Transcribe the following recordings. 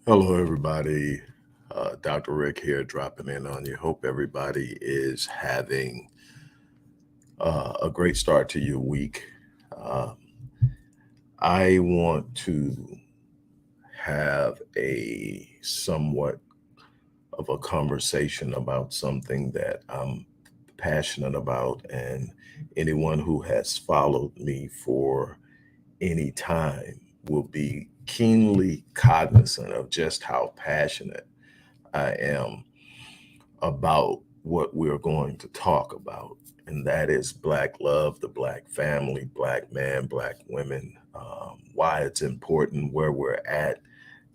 Hello, everybody. Dr. Rick here, dropping in on you. Hope everybody is having a great start to your week. Uh, I want to have a somewhat of a conversation about something that I'm passionate about, and anyone who has followed me for any time will be keenly cognizant of just how passionate I am about what we're going to talk about, and that is Black love, the Black family, Black man, Black women, why it's important, where we're at,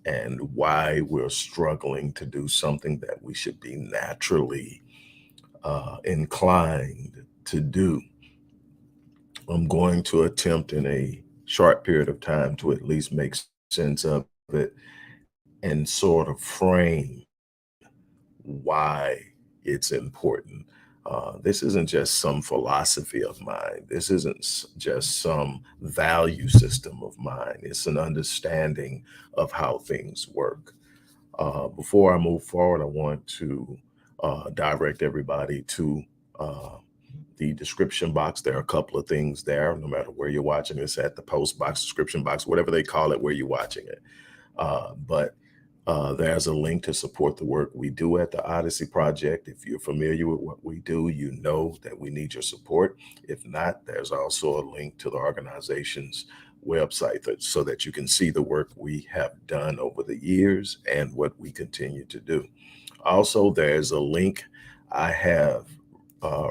and why we're struggling to do something that we should be naturally inclined to do. I'm going to attempt in a short period of time to at least make sense of it and sort of frame why it's important. This isn't just some philosophy of mine. This isn't just some value system of mine. It's an understanding of how things work. Before I move forward, I want to direct everybody to uh, the description box. There are a couple of things there, no matter where you're watching this at, the post box, description box, whatever they call it, where you're watching it. But there's a link to support the work we do at the Odyssey Project. If you're familiar with what we do, you know that we need your support. If not, there's also a link to the organization's website so that you can see the work we have done over the years and what we continue to do. Also, there's a link. I have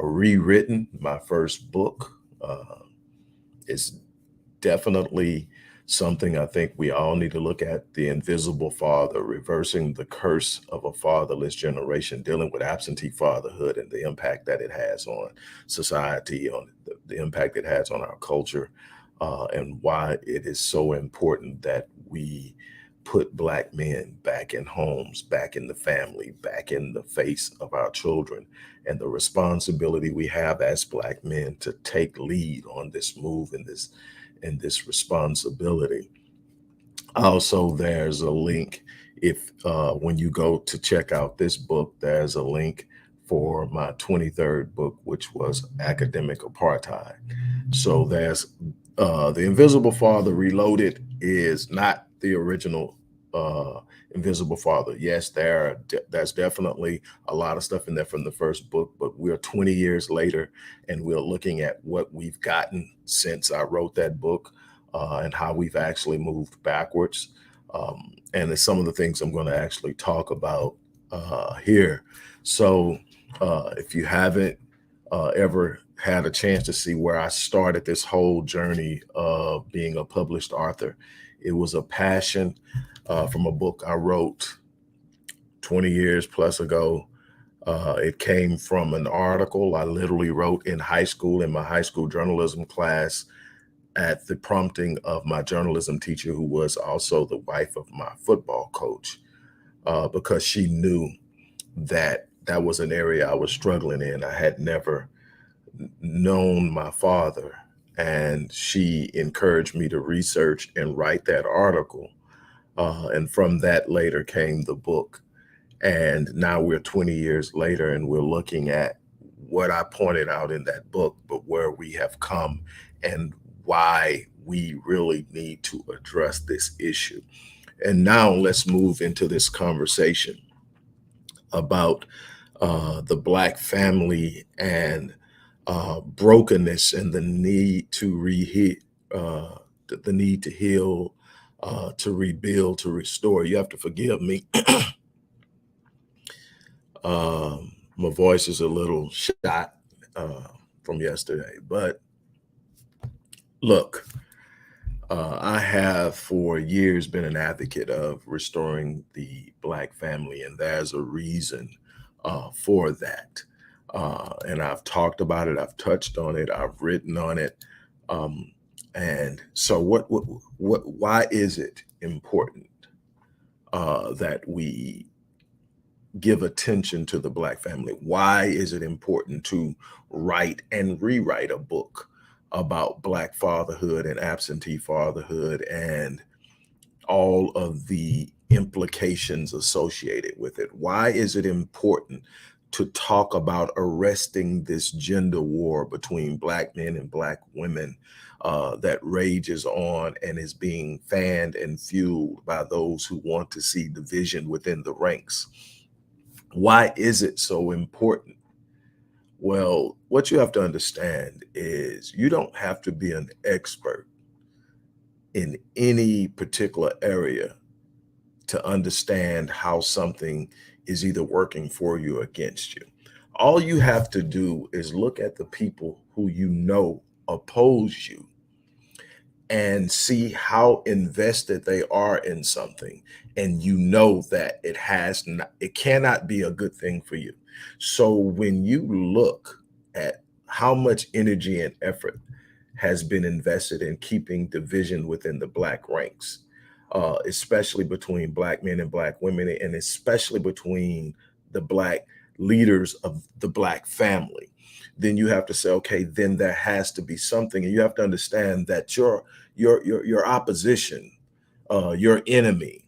rewritten my first book. It's definitely something I think we all need to look at: The Invisible Father, Reversing the Curse of a Fatherless Generation, dealing with absentee fatherhood and the impact that it has on society, on the impact it has on our culture, and why it is so important that we put Black men back in homes, back in the family, back in the face of our children, and the responsibility we have as Black men to take lead on this move and this responsibility. Also, there's a link. If when you go to check out this book, there's a link for my 23rd book, which was Academic Apartheid. So there's The Invisible Father Reloaded is not the original Invisible Father. Yes, there's definitely a lot of stuff in there from the first book, but we're 20 years later, and we're looking at what we've gotten since I wrote that book, and how we've actually moved backwards. And it's some of the things I'm going to actually talk about here. So if you haven't ever had a chance to see where I started this whole journey of being a published author, it was a passion from a book I wrote 20 years plus ago. It came from an article I literally wrote in high school, in my high school journalism class, at the prompting of my journalism teacher, who was also the wife of my football coach, because she knew that that was an area I was struggling in. I had never known my father, and she encouraged me to research and write that article. And from that later came the book. And now we're 20 years later, and we're looking at what I pointed out in that book, but where we have come and why we really need to address this issue. And now let's move into this conversation about the Black family and brokenness and the need to the need to heal, to rebuild, to restore. You have to forgive me. My voice is a little shot from yesterday, but look, I have for years been an advocate of restoring the Black family, and there's a reason for that. And I've talked about it, I've touched on it, I've written on it. Um, and so, why is it important that we give attention to the Black family? Why is it important to write and rewrite a book about Black fatherhood and absentee fatherhood and all of the implications associated with it. Why is it important to talk about arresting this gender war between Black men and Black women that rages on and is being fanned and fueled by those who want to see division within the ranks? Why is it so important? Well, what you have to understand is you don't have to be an expert in any particular area to understand how something is either working for you or against you. All you have to do is look at the people who you know oppose you and see how invested they are in something, and you know that it cannot be a good thing for you. So when you look at how much energy and effort has been invested in keeping division within the Black ranks, especially between Black men and Black women, and especially between the Black leaders of the Black family, then you have to say, okay, then there has to be something, and you have to understand that your opposition, your enemy,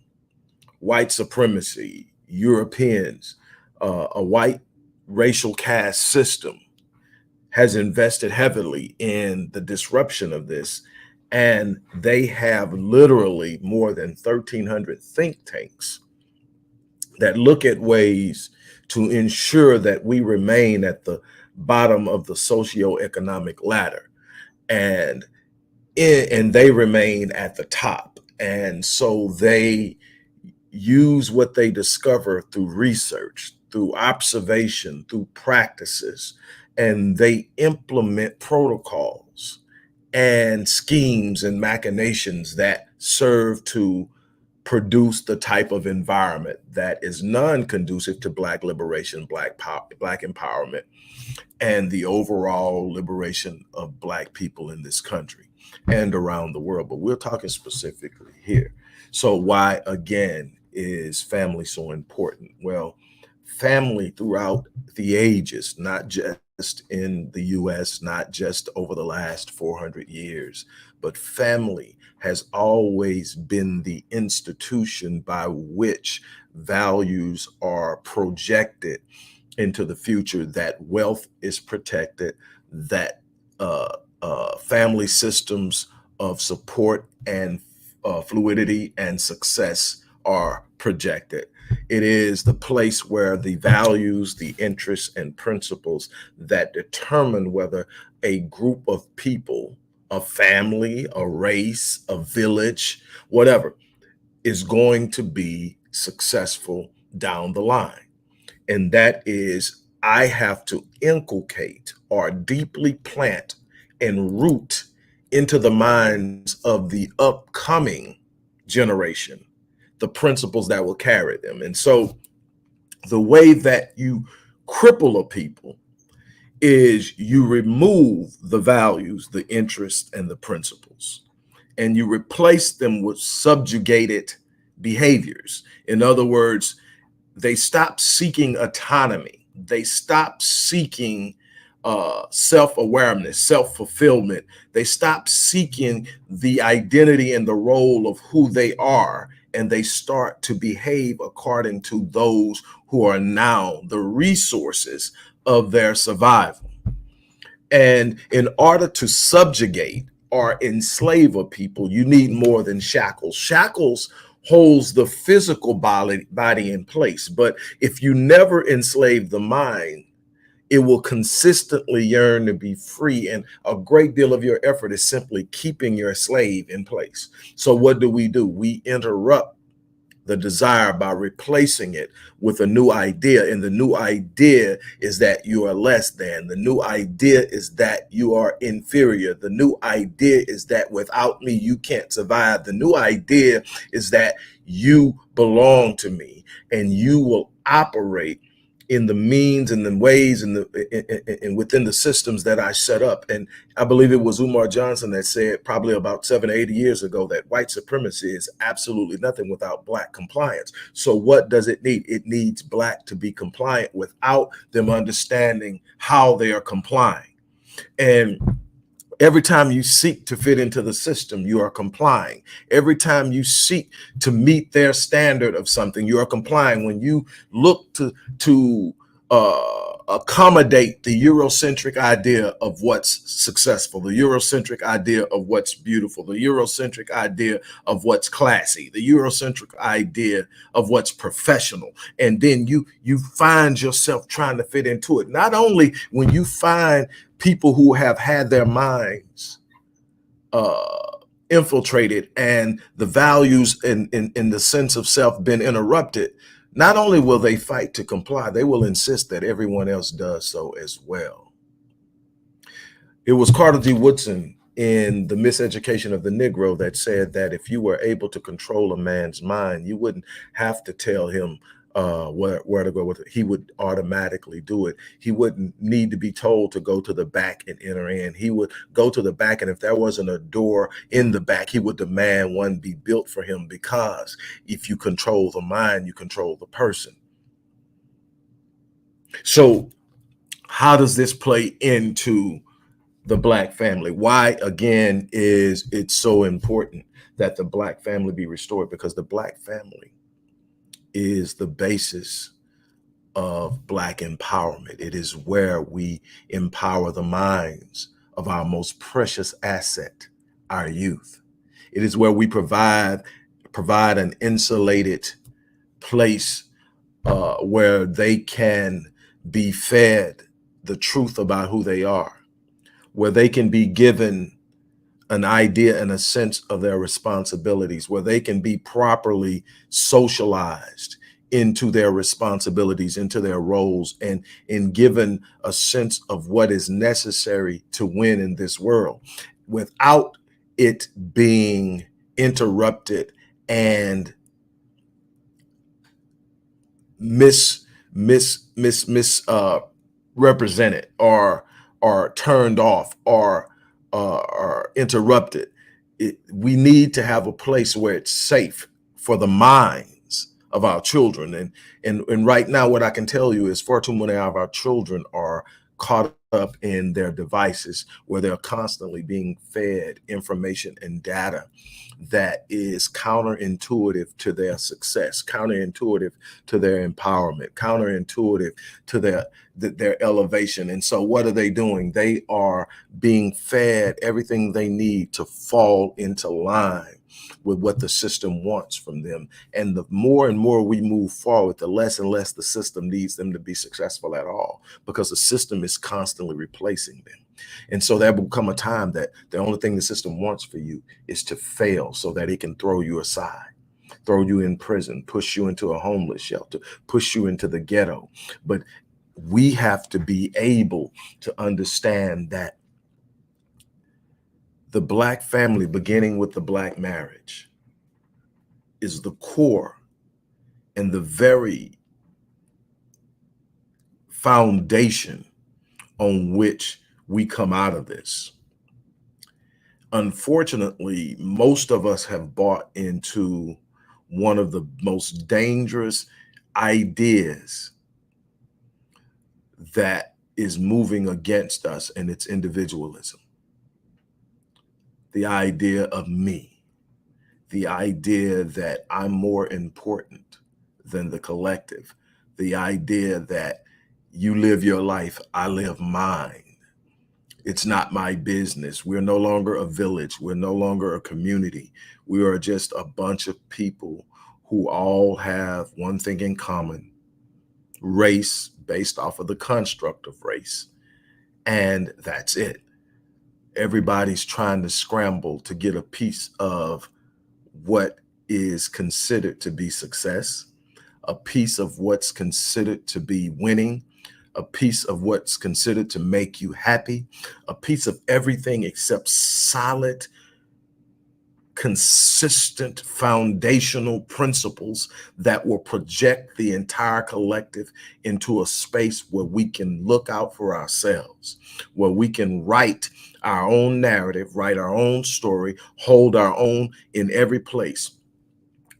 white supremacy, Europeans, a white racial caste system has invested heavily in the disruption of this. And they have literally more than 1,300 think tanks that look at ways to ensure that we remain at the bottom of the socioeconomic ladder. And they remain at the top. And so they use what they discover through research, through observation, through practices, and they implement protocols and schemes and machinations that serve to produce the type of environment that is non-conducive to Black liberation, Black power, Black empowerment, and the overall liberation of Black people in this country and around the world. But we're talking specifically here. So why, again, is family so important? Well, family throughout the ages, not just in the US, not just over the last 400 years, but family has always been the institution by which values are projected into the future, that wealth is protected, that family systems of support and fluidity and success are projected. It is the place where the values, the interests, and principles that determine whether a group of people, a family, a race, a village, whatever, is going to be successful down the line. And that is, I have to inculcate or deeply plant and root into the minds of the upcoming generation the principles that will carry them. And so the way that you cripple a people is you remove the values, the interests, and the principles, and you replace them with subjugated behaviors. In other words, they stop seeking autonomy. They stop seeking self-awareness, self-fulfillment. They stop seeking the identity and the role of who they are, and they start to behave according to those who are now the resources of their survival. And in order to subjugate or enslave a people, you need more than shackles. Shackles holds the physical body in place. But if you never enslave the mind, it will consistently yearn to be free. And a great deal of your effort is simply keeping your slave in place. So what do? We interrupt the desire by replacing it with a new idea. And the new idea is that you are less than. The new idea is that you are inferior. The new idea is that without me, you can't survive. The new idea is that you belong to me and you will operate in the means and the ways and within the systems that I set up. And I believe it was Umar Johnson that said probably about 7 or 8 years ago that white supremacy is absolutely nothing without Black compliance. So what does it need? It needs Black to be compliant without them understanding how they are complying. And Every time you seek to fit into the system, you are complying. Every time you seek to meet their standard of something, you are complying. When you look to accommodate the Eurocentric idea of what's successful, the Eurocentric idea of what's beautiful, the Eurocentric idea of what's classy, the Eurocentric idea of what's professional, and then you find yourself trying to fit into it. Not only when you find people who have had their minds infiltrated and the values in the sense of self been interrupted, not only will they fight to comply, they will insist that everyone else does so as well. It was Carter G. Woodson in The Miseducation of the Negro that said that if you were able to control a man's mind, you wouldn't have to tell him where to go with it. He would automatically do it. He wouldn't need to be told to go to the back and enter in. He would go to the back, and if there wasn't a door in the back, he would demand one be built for him, because if you control the mind, you control the person. So how does this play into the Black family? Why, again, is it so important that the Black family be restored? Because the Black family is the basis of Black empowerment. It is where we empower the minds of our most precious asset, our youth. It is where we provide an insulated place where they can be fed the truth about who they are, where they can be given an idea and a sense of their responsibilities, where they can be properly socialized into their responsibilities, into their roles, and given a sense of what is necessary to win in this world without it being interrupted and represented or turned off or interrupted. We need to have a place where it's safe for the minds of our children. And right now, what I can tell you is far too many of our children are caught up in their devices, where they're constantly being fed information and data that is counterintuitive to their success, counterintuitive to their empowerment, counterintuitive to their elevation. And so what are they doing? They are being fed everything they need to fall into line with what the system wants from them. And the more and more we move forward, the less and less the system needs them to be successful at all, because the system is constantly replacing them. And so there will come a time that the only thing the system wants for you is to fail so that it can throw you aside, throw you in prison, push you into a homeless shelter, push you into the ghetto. But we have to be able to understand that the Black family, beginning with the Black marriage, is the core and the very foundation on which we come out of this. Unfortunately, most of us have bought into one of the most dangerous ideas that is moving against us, and it's individualism. The idea of me, the idea that I'm more important than the collective, the idea that you live your life, I live mine. It's not my business. We're no longer a village. We're no longer a community. We are just a bunch of people who all have one thing in common: race, based off of the construct of race. And that's it. Everybody's trying to scramble to get a piece of what is considered to be success, a piece of what's considered to be winning, a piece of what's considered to make you happy, a piece of everything except solid, consistent, foundational principles that will project the entire collective into a space where we can look out for ourselves, where we can write our own narrative, write our own story, hold our own in every place.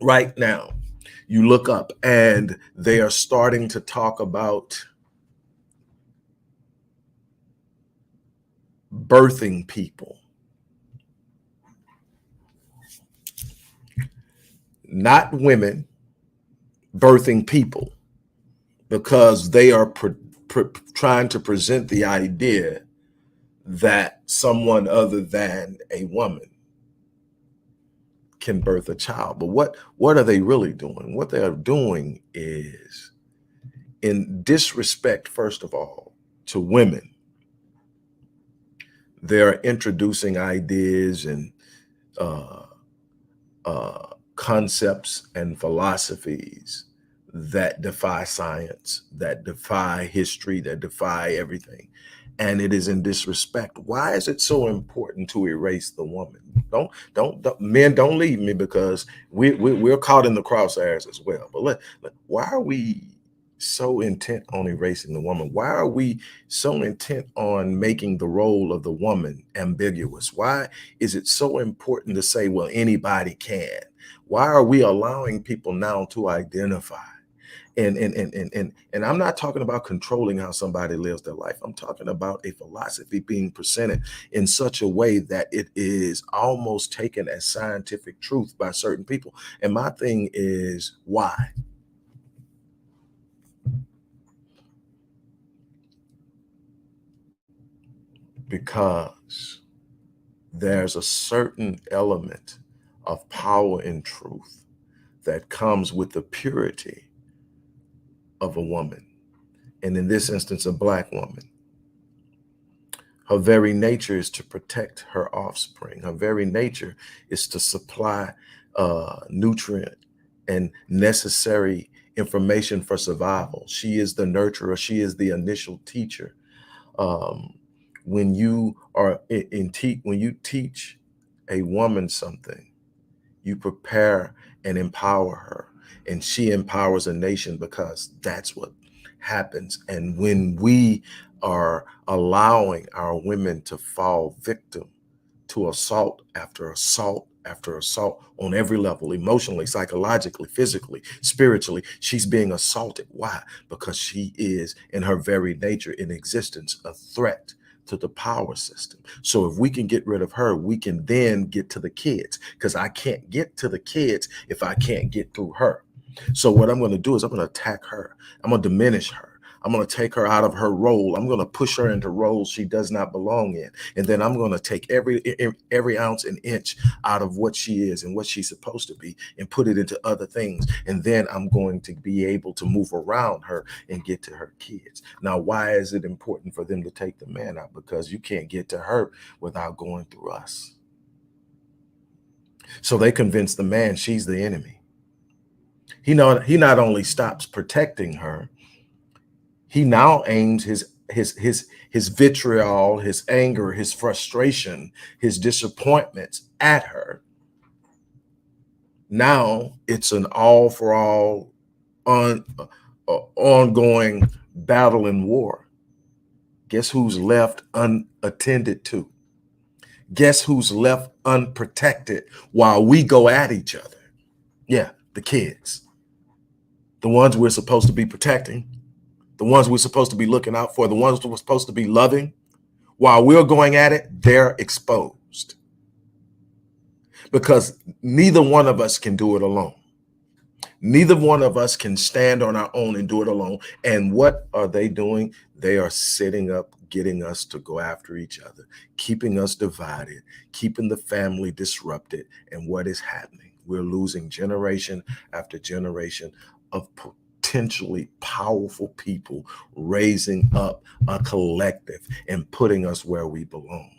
Right now, you look up and they are starting to talk about birthing people, not women birthing people, because they are trying to present the idea that someone other than a woman can birth a child. But what are they really doing? What they are doing is, in disrespect, first of all, to women, they're introducing ideas and uh, concepts and philosophies that defy science, that defy history, that defy everything. And it is in disrespect. Why is it so important to erase the woman? Don't men, don't leave me, because we're caught in the crosshairs as well. But why are we so intent on erasing the woman? Why are we so intent on making the role of the woman ambiguous? Why is it so important to say, well, anybody can? Why are we allowing people now to identify? And I'm not talking about controlling how somebody lives their life. I'm talking about a philosophy being presented in such a way that it is almost taken as scientific truth by certain people. And my thing is, why? Because there's a certain element of power and truth that comes with the purity of a woman, and in this instance, a Black woman. Her very nature is to protect her offspring. Her very nature is to supply nutrient and necessary information for survival. She is the nurturer. She is the initial teacher. Um, when you are when you teach a woman something, you prepare and empower her, and she empowers a nation, because that's what happens. And when we are allowing our women to fall victim to assault after assault after assault on every level, emotionally, psychologically, physically, spiritually, she's being assaulted. Why? Because she is, in her very nature, in existence, a threat to the power system. So if we can get rid of her, we can then get to the kids, because I can't get to the kids if I can't get through her. So what I'm going to do is I'm going to attack her. I'm going to diminish her. I'm going to take her out of her role. I'm going to push her into roles she does not belong in. And then I'm going to take every ounce and inch out of what she is and what she's supposed to be and put it into other things. And then I'm going to be able to move around her and get to her kids. Now, why is it important for them to take the man out? Because you can't get to her without going through us. So they convince the man she's the enemy. He not only stops protecting her, he now aims his vitriol, his anger, his frustration, his disappointments at her. Now it's an all for all ongoing battle and war. Guess who's left unattended to? Guess who's left unprotected while we go at each other? Yeah, the kids. The ones we're supposed to be protecting, the ones we're supposed to be looking out for, the ones we're supposed to be loving. While we're going at it, they're exposed, because neither one of us can do it alone. Neither one of us can stand on our own and do it alone. And what are they doing? They are setting up, getting us to go after each other, keeping us divided, keeping the family disrupted. And what is happening? We're losing generation after generation of potentially powerful people raising up a collective and putting us where we belong.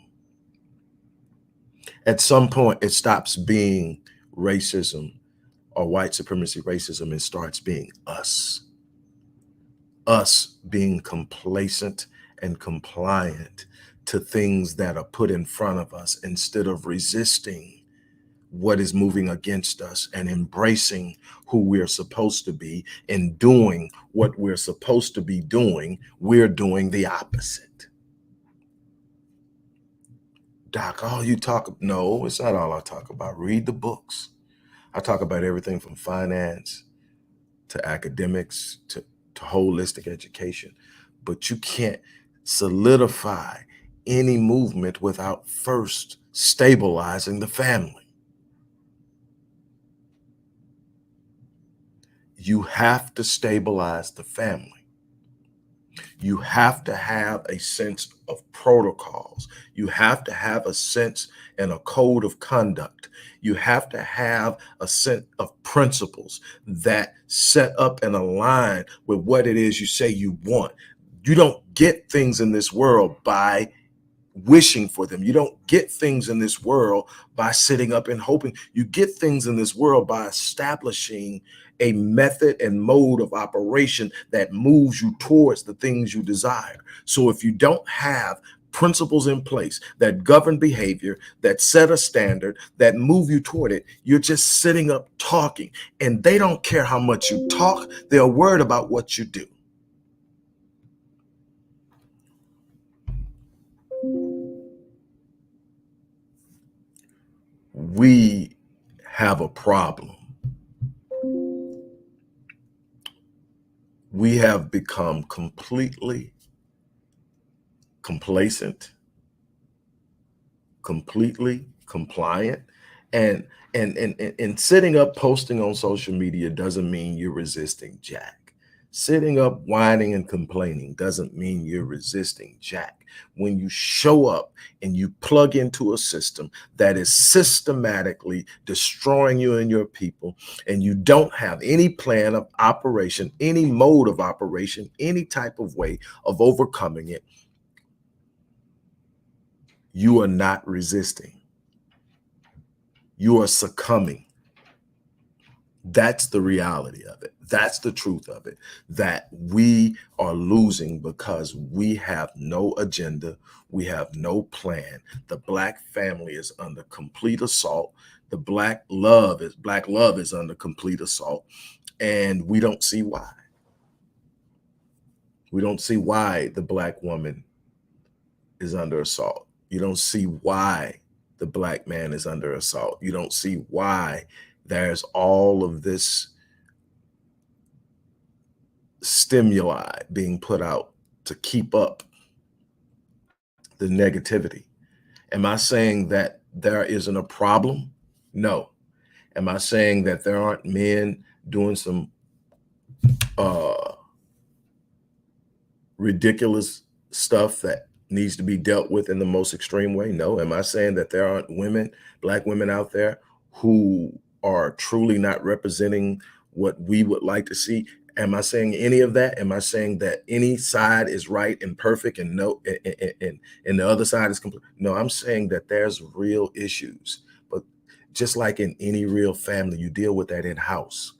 At some point, it stops being racism or white supremacy racism and starts being us. Us being complacent and compliant to things that are put in front of us, instead of resisting what is moving against us and embracing who we're supposed to be and doing what we're supposed to be doing. We're doing the opposite. Doc, all you talk, no, it's not all I talk about. Read the books. I talk about everything from finance to academics to holistic education, but you can't solidify any movement without first stabilizing the family. You have to stabilize the family. You have to have a sense of protocols. You have to have a sense and a code of conduct. You have to have a set of principles that set up and align with what it is you say you want. You don't get things in this world by wishing for them. You don't get things in this world by sitting up and hoping. You get things in this world by establishing a method and mode of operation that moves you towards the things you desire. So if you don't have principles in place that govern behavior, that set a standard, that move you toward it, you're just sitting up talking, and they don't care how much you talk. They're worried about what you do. We have a problem. We have become completely complacent, completely compliant, and and sitting up posting on social media doesn't mean you're resisting Jack. Sitting up whining and complaining doesn't mean you're resisting Jack. When you show up and you plug into a system that is systematically destroying you and your people, and you don't have any plan of operation, any mode of operation, any type of way of overcoming it, you are not resisting. You are succumbing. That's the reality of it. That's the truth of it, that we are losing because we have no agenda. We have no plan. The Black family is under complete assault. The Black love is under complete assault. And we don't see why. We don't see why the Black woman is under assault. You don't see why the Black man is under assault. You don't see why there's all of this stimuli being put out to keep up the negativity. Am I saying that there isn't a problem? No. Am I saying that there aren't men doing some uh, ridiculous stuff that needs to be dealt with in the most extreme way? No. Am I saying that there aren't women, Black women out there who are truly not representing what we would like to see? Am I saying any of that? Am I saying that any side is right and perfect and no and the other side is complete? No, I'm saying that there's real issues. But just like in any real family, you deal with that in house.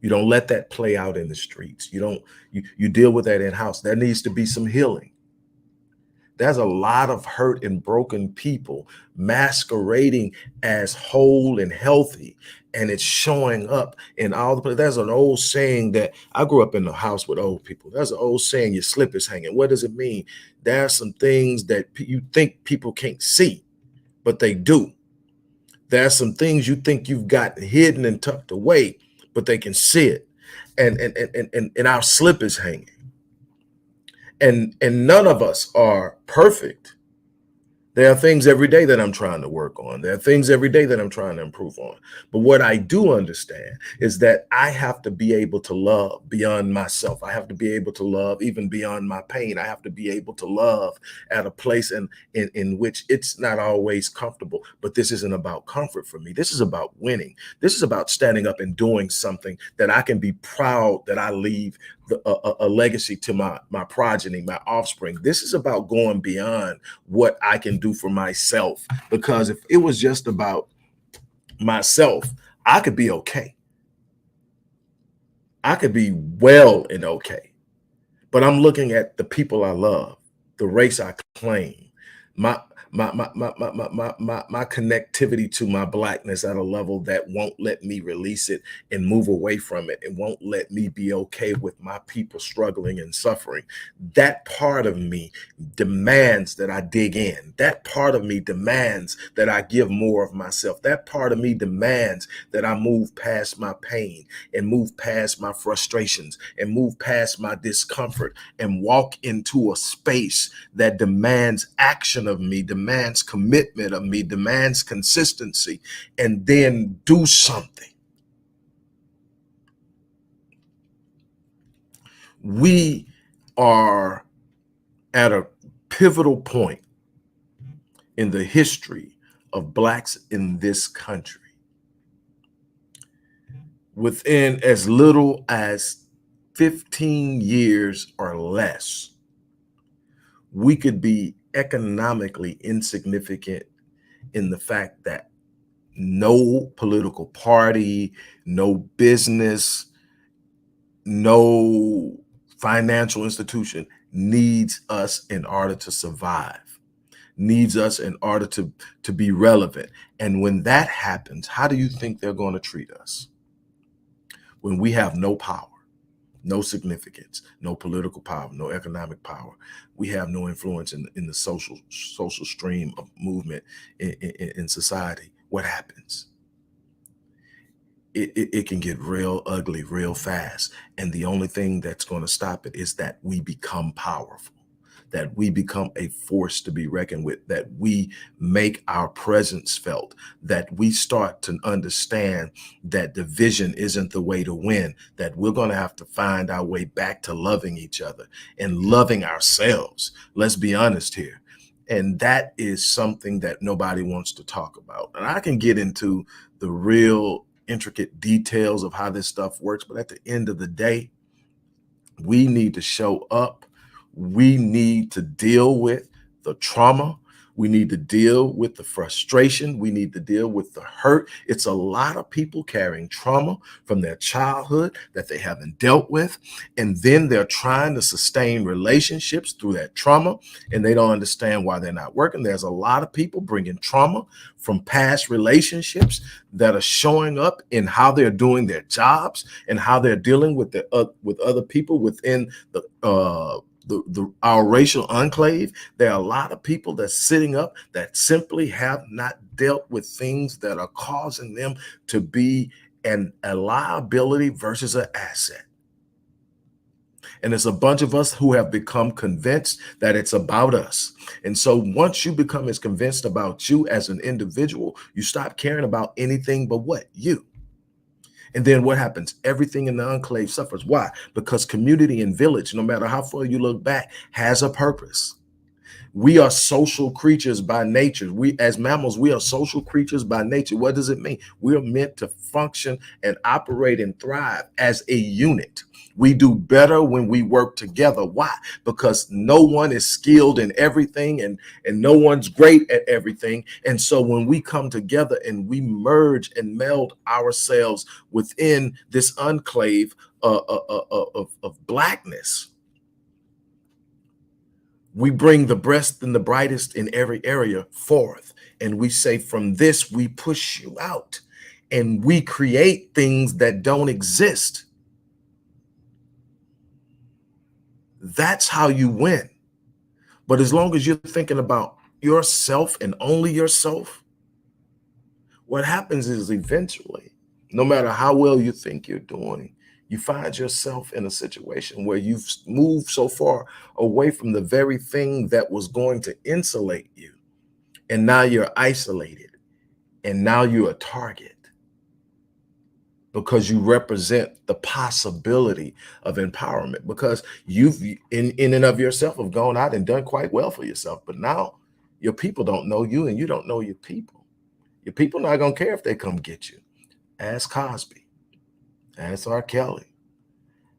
You don't let that play out in the streets. You deal with that in house. There needs to be some healing. There's a lot of hurt and broken people masquerading as whole and healthy, and it's showing up in all the. There's an old saying that I grew up in a house with old people. There's an old saying, "Your slip is hanging." What does it mean? There are some things that you think people can't see, but they do. There are some things you think you've got hidden and tucked away, but they can see it, and our slip is hanging. And none of us are perfect. There are things every day that I'm trying to work on. There are things every day that I'm trying to improve on. But what I do understand is that I have to be able to love beyond myself. I have to be able to love even beyond my pain. I have to be able to love at a place in which it's not always comfortable. But this isn't about comfort for me. This is about winning. This is about standing up and doing something that I can be proud that I leave a legacy to my progeny, my offspring. This is about going beyond what I can do for myself. Because if it was just about myself, I could be okay. I could be well and okay. But I'm looking at the people I love, the race I claim, my my connectivity to my blackness at a level that won't let me release it and move away from it, and won't let me be okay with my people struggling and suffering. That part of me demands that I dig in. That part of me demands that I give more of myself. That part of me demands that I move past my pain and move past my frustrations and move past my discomfort and walk into a space that demands action of me, demands commitment of me, demands consistency, and then do something. We are at a pivotal point in the history of Blacks in this country. Within as little as 15 years or less, we could be economically insignificant in the fact that no political party, no business, no financial institution needs us in order to survive, needs us in order to be relevant. And when that happens, how do you think they're going to treat us? When we have no power, no significance, no political power, no economic power, we have no influence in the social stream of movement in society, what happens? It can get real ugly real fast. And the only thing that's going to stop it is that we become powerful, that we become a force to be reckoned with, that we make our presence felt, that we start to understand that division isn't the way to win, that we're going to have to find our way back to loving each other and loving ourselves. Let's be honest here. And that is something that nobody wants to talk about. And I can get into the real intricate details of how this stuff works, but at the end of the day, we need to show up. We need to deal with the trauma. We need to deal with the frustration. We need to deal with the hurt. It's a lot of people carrying trauma from their childhood that they haven't dealt with. And then they're trying to sustain relationships through that trauma, and they don't understand why they're not working. There's a lot of people bringing trauma from past relationships that are showing up in how they're doing their jobs and how they're dealing with with other people within our racial enclave. There are a lot of people that's sitting up that simply have not dealt with things that are causing them to be a liability versus an asset. And it's a bunch of us who have become convinced that it's about us. And so once you become as convinced about you as an individual, you stop caring about anything but what? You. And then what happens? Everything in the enclave suffers. Why? Because community and village, no matter how far you look back, has a purpose. We are social creatures by nature. We, as mammals, we are social creatures by nature. What does it mean? We are meant to function and operate and thrive as a unit. We do better when we work together. Why? Because no one is skilled in everything, and no one's great at everything. And so when we come together and we merge and meld ourselves within this enclave of blackness, we bring the best and the brightest in every area forth. And we say, from this, we push you out. And we create things that don't exist. That's how you win. But as long as you're thinking about yourself and only yourself, what happens is eventually, no matter how well you think you're doing, you find yourself in a situation where you've moved so far away from the very thing that was going to insulate you. And now you're isolated. And now you're a target because you represent the possibility of empowerment, because you've in and of yourself have gone out and done quite well for yourself. But now your people don't know you and you don't know your people. Your people not going to care if they come get you. Ask Cosby. Ask R. Kelly.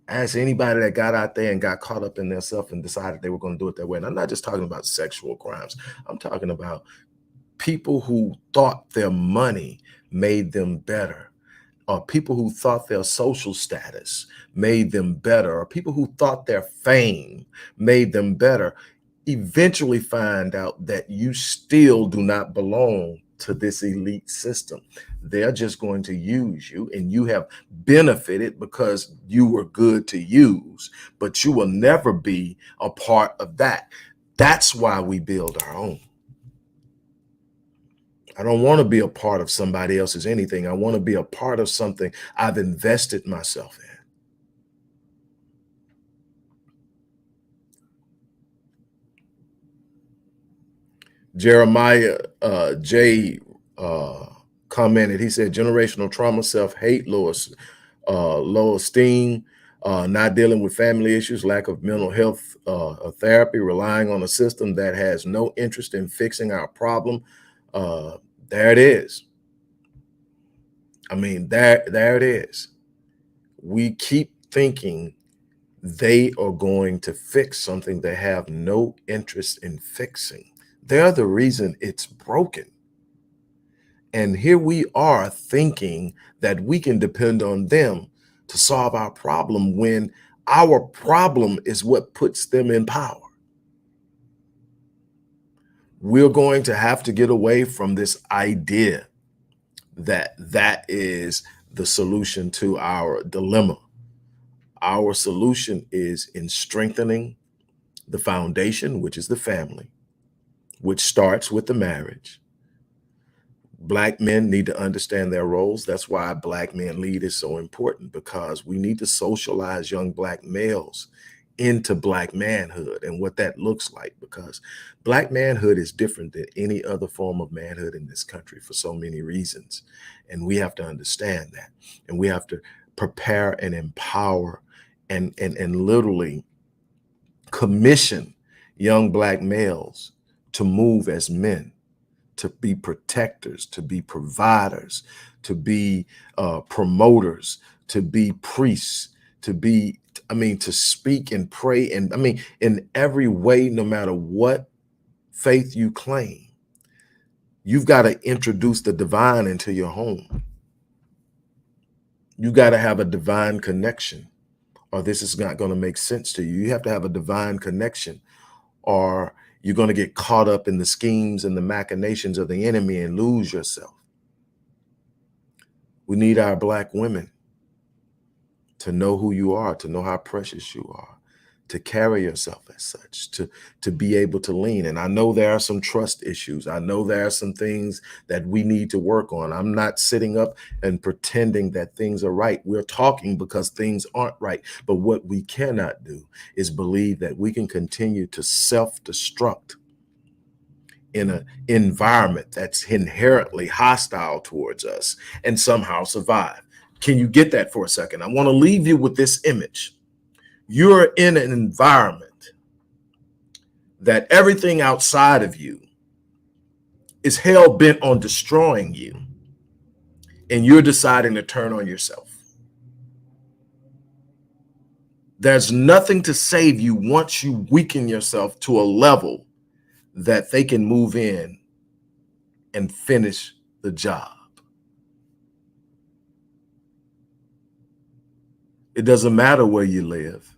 Ask anybody that got out there and got caught up in themselves and decided they were going to do it that way. And I'm not just talking about sexual crimes. I'm talking about people who thought their money made them better, or people who thought their social status made them better, or people who thought their fame made them better. eventually find out that you still do not belong to this elite system. They're just going to use you, and you have benefited because you were good to use, but you will never be a part of that. That's why we build our own. I don't want to be a part of somebody else's anything. I want to be a part of something I've invested myself in. Jeremiah J commented, he said, generational trauma, self-hate, low esteem, not dealing with family issues, lack of mental health therapy, relying on a system that has no interest in fixing our problem. There it is. I mean, there it is. We keep thinking they are going to fix something they have no interest in fixing. They're the reason it's broken. And here we are thinking that we can depend on them to solve our problem when our problem is what puts them in power. We're going to have to get away from this idea that that is the solution to our dilemma. Our solution is in strengthening the foundation, which is the family, which starts with the marriage. Black men need to understand their roles. That's why Black Men Lead is so important, because we need to socialize young Black males into Black manhood and what that looks like, because Black manhood is different than any other form of manhood in this country for so many reasons. And we have to understand that. And we have to prepare and empower and literally commission young Black males to move as men, to be protectors, to be providers, to be promoters, to be priests, to be, to speak and pray. And in every way, no matter what faith you claim, you've got to introduce the divine into your home. You got to have a divine connection, or this is not going to make sense to you. You have to have a divine connection, or you're going to get caught up in the schemes and the machinations of the enemy and lose yourself. We need our Black women to know who you are, to know how precious you are, to carry yourself as such, to be able to lean. And I know there are some trust issues. I know there are some things that we need to work on. I'm not sitting up and pretending that things are right. We're talking because things aren't right. But what we cannot do is believe that we can continue to self-destruct in an environment that's inherently hostile towards us and somehow survive. Can you get that for a second? I want to leave you with this image. You're in an environment that everything outside of you is hell bent on destroying you, and you're deciding to turn on yourself. There's nothing to save you once you weaken yourself to a level that they can move in and finish the job. It doesn't matter where you live.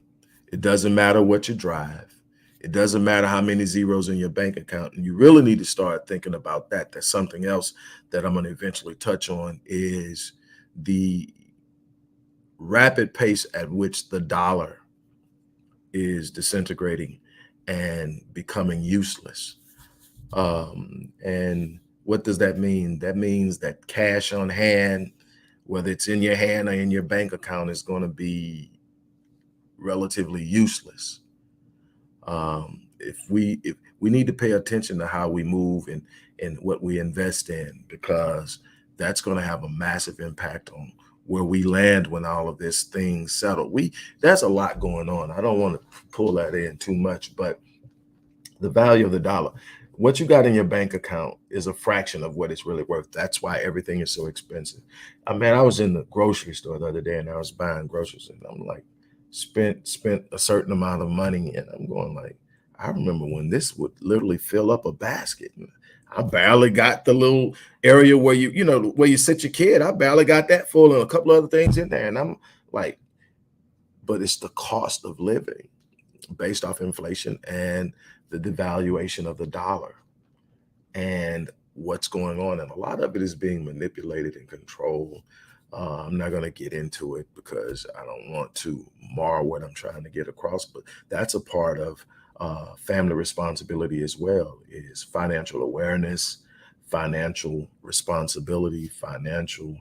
It doesn't matter what you drive. It doesn't matter how many zeros in your bank account. And you really need to start thinking about that. That's something else that I'm going to eventually touch on, is the rapid pace at which the dollar is disintegrating and becoming useless. And what does that mean? That means that cash on hand, whether it's in your hand or in your bank account, is going to be relatively useless. If we need to pay attention to how we move and what we invest in, because that's going to have a massive impact on where we land when all of this things settle. There's a lot going on. I don't want to pull that in too much, but the value of the dollar, what you got in your bank account, is a fraction of what it's really worth. That's why everything is so expensive. I was in the grocery store the other day and I was buying groceries, and I'm like, spent a certain amount of money, and I'm going like, I remember when this would literally fill up a basket. And I barely got the little area where where you sit your kid. I barely got that full, and a couple other things in there. And I'm like, but it's the cost of living. based off inflation and the devaluation of the dollar and what's going on. And a lot of it is being manipulated and controlled. I'm not going to get into it because I don't want to mar what I'm trying to get across, but that's a part of family responsibility as well, is financial awareness, financial responsibility, financial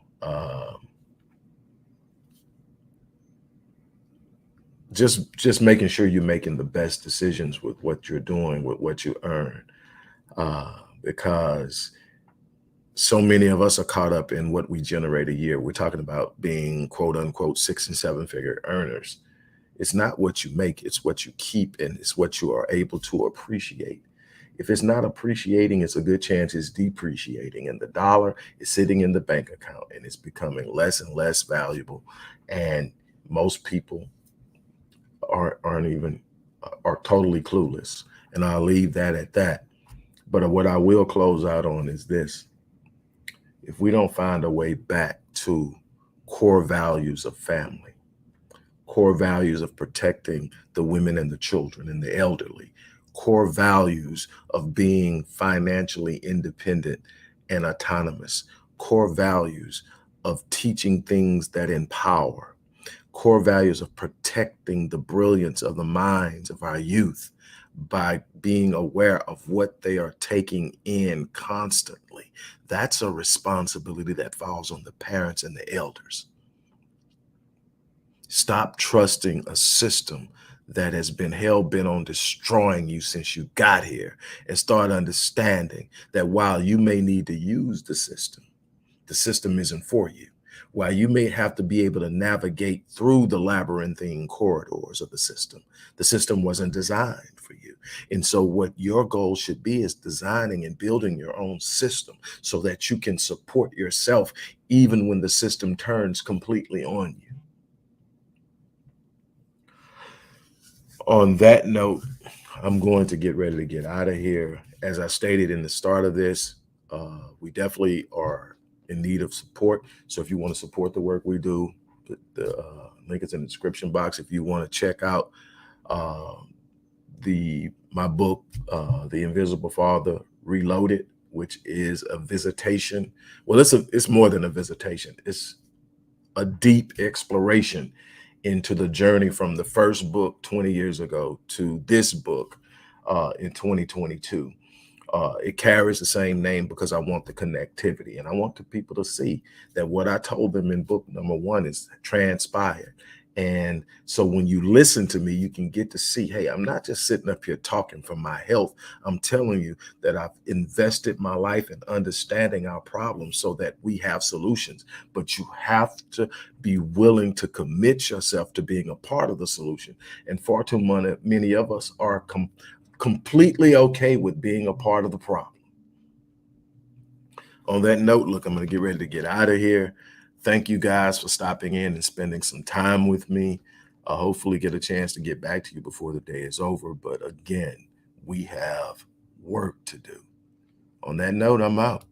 just making sure you're making the best decisions with what you're doing, with what you earn, because so many of us are caught up in what we generate a year. We're talking about being quote unquote 6 and 7 figure earners. It's not what you make, it's what you keep, and it's what you are able to appreciate. If it's not appreciating, it's a good chance it's depreciating, and the dollar is sitting in the bank account and it's becoming less and less valuable. And most people aren't even are totally clueless. And I'll leave that at that. But what I will close out on is this: if we don't find a way back to core values of family, core values of protecting the women and the children and the elderly, core values of being financially independent and autonomous, core values of teaching things that empower, core values of protecting the brilliance of the minds of our youth by being aware of what they are taking in constantly. That's a responsibility that falls on the parents and the elders. Stop trusting a system that has been hell bent on destroying you since you got here, and start understanding that while you may need to use the system isn't for you. While you may have to be able to navigate through the labyrinthine corridors of the system wasn't designed for you. And so, what your goal should be is designing and building your own system so that you can support yourself even when the system turns completely on you. On that note, I'm going to get ready to get out of here. As I stated in the start of this, we definitely are in need of support. So if you want to support the work we do, the link is in the description box. If you want to check out uh, my book, The Invisible Father Reloaded, which is a visitation. Well, it's more than a visitation. It's a deep exploration into the journey from the first book 20 years ago to this book in 2022. It carries the same name because I want the connectivity, and I want the people to see that what I told them in book number 1 is transpired. And so when you listen to me, you can get to see, hey, I'm not just sitting up here talking for my health. I'm telling you that I've invested my life in understanding our problems so that we have solutions. But you have to be willing to commit yourself to being a part of the solution. And far too many of us are completely okay with being a part of the problem. On that note, look, I'm going to get ready to get out of here. Thank you guys for stopping in and spending some time with me. I'll hopefully get a chance to get back to you before the day is over. But again, we have work to do. On that note, I'm out.